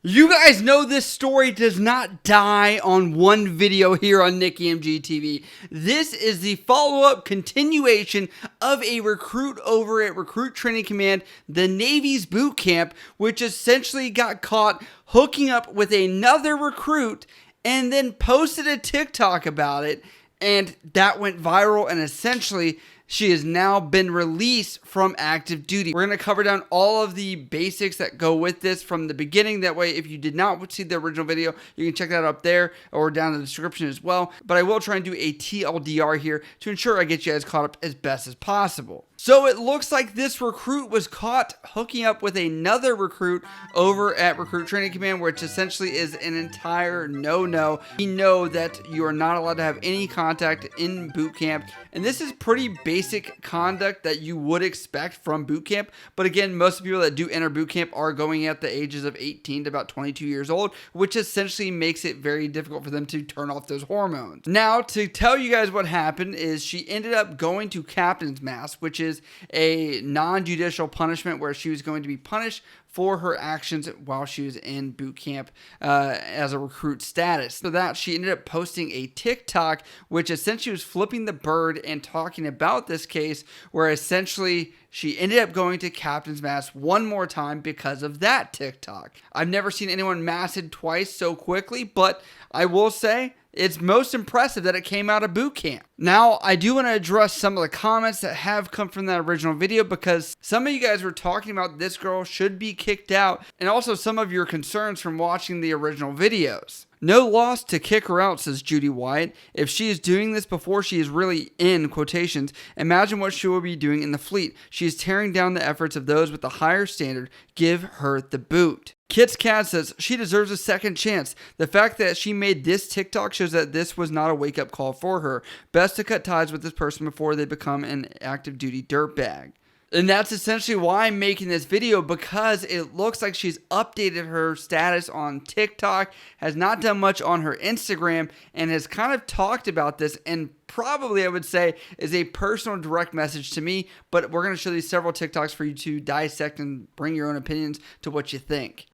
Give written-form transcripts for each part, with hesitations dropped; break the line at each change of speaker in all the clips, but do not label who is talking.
You guys know this story does not die on one video here on NickyMGTV. This is the follow-up continuation of a recruit over at Recruit Training Command, the Navy's boot camp, which essentially got caught hooking up with another recruit and then posted a TikTok about it, and that went viral, and essentially she has now been released from active duty. We're going to cover down all of the basics that go with this from the beginning. That way, if you did not see the original video, you can check that up there or down in the description as well. But I will try and do a TLDR here to ensure I get you guys caught up as best as possible. So it looks like this recruit was caught hooking up with another recruit over at Recruit Training Command, which essentially is an entire no-no. We know that you are not allowed to have any contact in boot camp, and this is pretty basic conduct that you would expect from boot camp. But again, most of the people that do enter boot camp are going at the ages of 18 to about 22 years old, which essentially makes it very difficult for them to turn off those hormones. Now, to tell you guys what happened is she ended up going to captain's mast, which is a non-judicial punishment where she was going to be punished for her actions while she was in boot camp as a recruit status. So that she ended up posting a TikTok, which essentially was flipping the bird and talking about this case, where essentially she ended up going to captain's mast one more time because of that TikTok. I've never seen anyone massed twice so quickly, but I will say it's most impressive that it came out of boot camp. Now, I do want to address some of the comments that have come from that original video, because some of you guys were talking about this girl should be kicked out, and also some of your concerns from watching the original videos. No loss to kick her out, says Judy White. If she is doing this before she is really in quotations, imagine what she will be doing in the fleet. She is tearing down the efforts of those with a higher standard. Give her the boot. Kit's Cat says she deserves a second chance. The fact that she made this TikTok shows that this was not a wake-up call for her. Best to cut ties with this person before they become an active duty dirtbag. And that's essentially why I'm making this video, because it looks like she's updated her status on TikTok, has not done much on her Instagram, and has kind of talked about this, and probably I would say is a personal direct message to me. But we're going to show you several TikToks for you to dissect and bring your own opinions to what you think.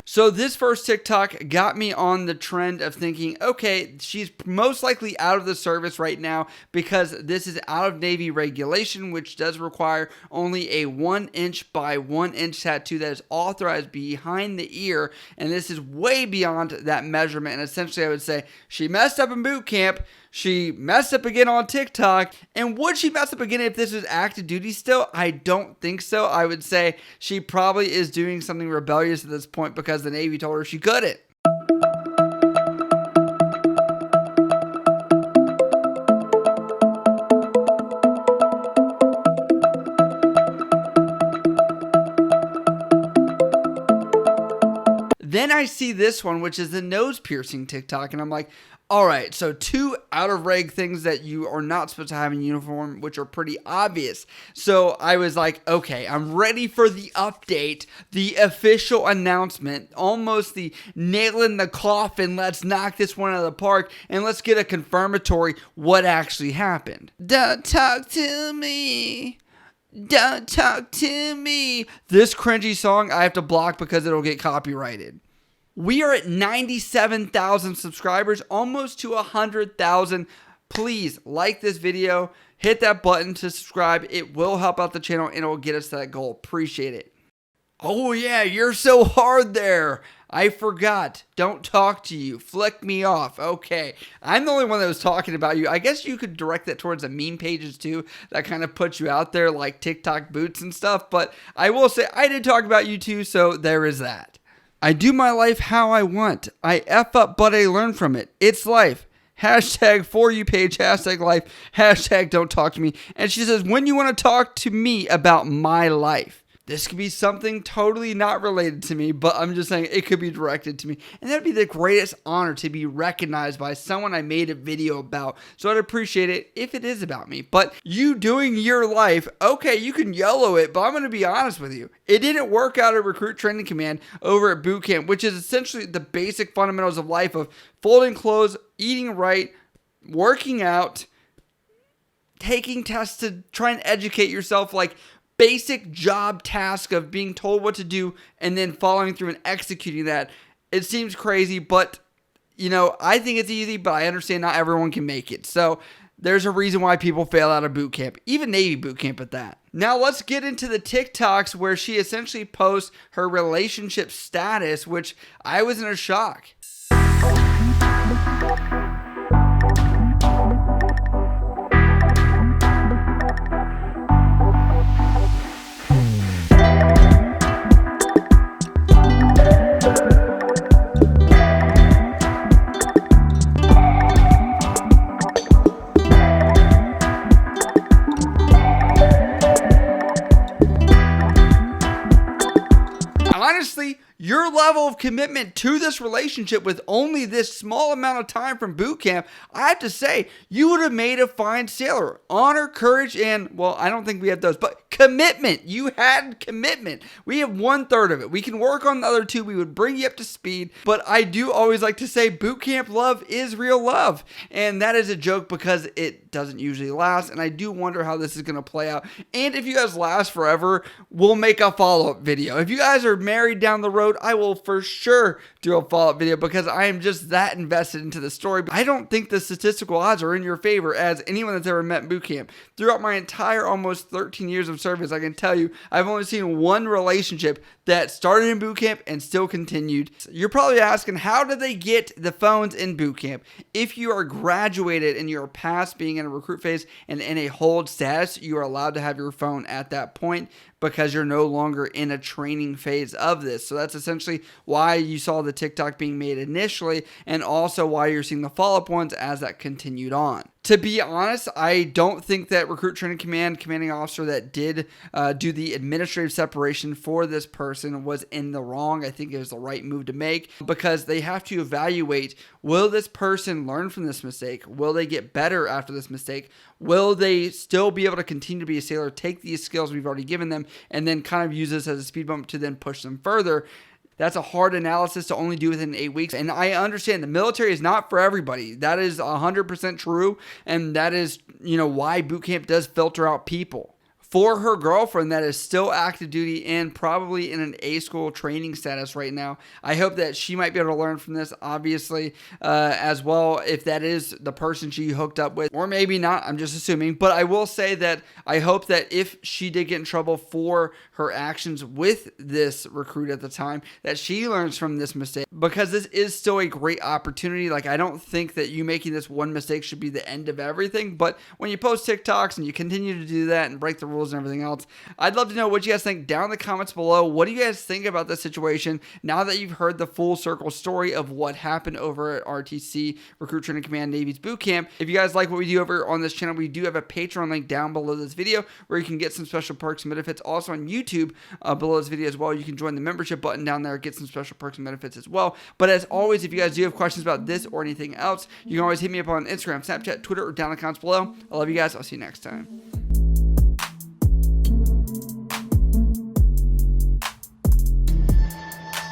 So this first TikTok got me on the trend of thinking, okay, she's most likely out of the service right now because this is out of Navy regulation, which does require only a 1 inch by 1 inch tattoo that is authorized behind the ear. And this is way beyond that measurement. And essentially I would say she messed up in boot camp. She messed up again on TikTok. And would she mess up again if this was active duty still? I don't think so. I would say she probably is doing something rebellious at this point because the Navy told her she couldn't. Then I see this one, which is the nose piercing TikTok, and I'm like, all right, so two out of reg things that you are not supposed to have in uniform, which are pretty obvious. So I was like, okay, I'm ready for the update, the official announcement, almost the nail in the coffin. Let's knock this one out of the park and let's get a confirmatory what actually happened. Don't talk to me. Don't talk to me. This cringy song I have to block because it'll get copyrighted. We are at 97,000 subscribers, almost to 100,000. Please like this video, hit that button to subscribe. It will help out the channel and it will get us to that goal. Appreciate it. Oh yeah, you're so hard there. I forgot. Don't talk to you. Flick me off. Okay. I'm the only one that was talking about you. I guess you could direct that towards the meme pages too. That kind of puts you out there like TikTok boots and stuff. But I will say I did talk about you too. So there is that. I do my life how I want. I F up, but I learn from it. It's life. Hashtag for you page. Hashtag life. Hashtag don't talk to me. And she says, when you want to talk to me about my life. This could be something totally not related to me, but I'm just saying it could be directed to me. And that'd be the greatest honor to be recognized by someone I made a video about. So I'd appreciate it if it is about me. But you doing your life, okay, you can YOLO it, but I'm going to be honest with you. It didn't work out at Recruit Training Command over at boot camp, which is essentially the basic fundamentals of life of folding clothes, eating right, working out, taking tests to try and educate yourself, like basic job task of being told what to do and then following through and executing that. It seems crazy, but I think it's easy, but I understand not everyone can make it. So there's a reason why people fail out of boot camp, even Navy boot camp at that. Now let's get into the TikToks where she essentially posts her relationship status, which I was in a shock. Honestly, your level of commitment to this relationship with only this small amount of time from boot camp, I have to say, you would have made a fine sailor. Honor, courage, and, well, I don't think we have those, but commitment. You had commitment. We have 1/3 of it. We can work on the other 2. We would bring you up to speed, but I do always like to say boot camp love is real love, and that is a joke because it doesn't usually last, and I do wonder how this is going to play out. And if you guys last forever, we'll make a follow-up video. If you guys are married down the road, I will for sure do a follow-up video because I am just that invested into the story. I don't think the statistical odds are in your favor as anyone that's ever met boot camp. Throughout my entire almost 13 years of service, I can tell you I've only seen one relationship that started in boot camp and still continued. You're probably asking, how did they get the phones in boot camp? If you are graduated and you're past being in a recruit phase and in a hold status, you are allowed to have your phone at that point because you're no longer in a training phase of this. So that's essentially why you saw the TikTok being made initially, and also why you're seeing the follow-up ones as that continued on. To be honest, I don't think that Recruit Training Command commanding officer that did do the administrative separation for this person was in the wrong. I think it was the right move to make because they have to evaluate, will this person learn from this mistake? Will they get better after this mistake? Will they still be able to continue to be a sailor, take these skills we've already given them, and then kind of use this as a speed bump to then push them further? That's a hard analysis to only do within 8 weeks. And I understand the military is not for everybody. That is 100% true. And that is, why boot camp does filter out people. For her girlfriend that is still active duty and probably in an A-school training status right now, I hope that she might be able to learn from this, obviously, as well, if that is the person she hooked up with, or maybe not, I'm just assuming. But I will say that I hope that if she did get in trouble for her actions with this recruit at the time, that she learns from this mistake, because this is still a great opportunity. Like, I don't think that you making this one mistake should be the end of everything, but when you post TikToks and you continue to do that and break the rules and everything else, I'd love to know what you guys think down in the comments below. What do you guys think about this situation now that you've heard the full circle story of what happened over at RTC, Recruit Training Command Navy's boot camp? If you guys like what we do over on this channel, we do have a Patreon link down below this video where you can get some special perks and benefits. Also on YouTube below this video as well, you can join the membership button down there, get some special perks and benefits as well. But as always, if you guys do have questions about this or anything else, you can always hit me up on Instagram, Snapchat, Twitter, or down in the comments below. I love you guys. I'll see you next time.